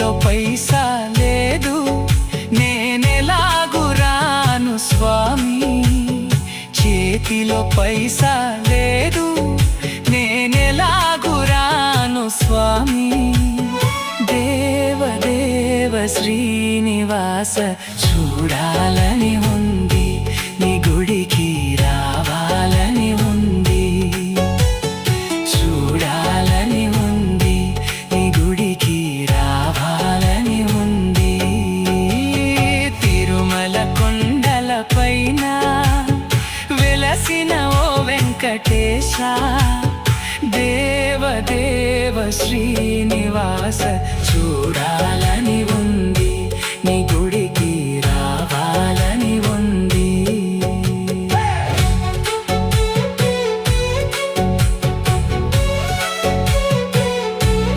చేతిలో పైసా లేదు, నేనెలాగు రాను స్వామి. చేతిలో పైసా లేదు, నేనెలాగు రాను స్వామి. దేవదేవ శ్రీనివాస చూడాలని ఉంది, నీ గుడికి రావాలని ఉంది. చూడాలని ఉంది, నీ గుడికి రావాలని ఉంది. తిరుమల కొండల పైన వెలసిన ఓ వెంకటేశ, దేవదేవ శ్రీనివాస చూడాలని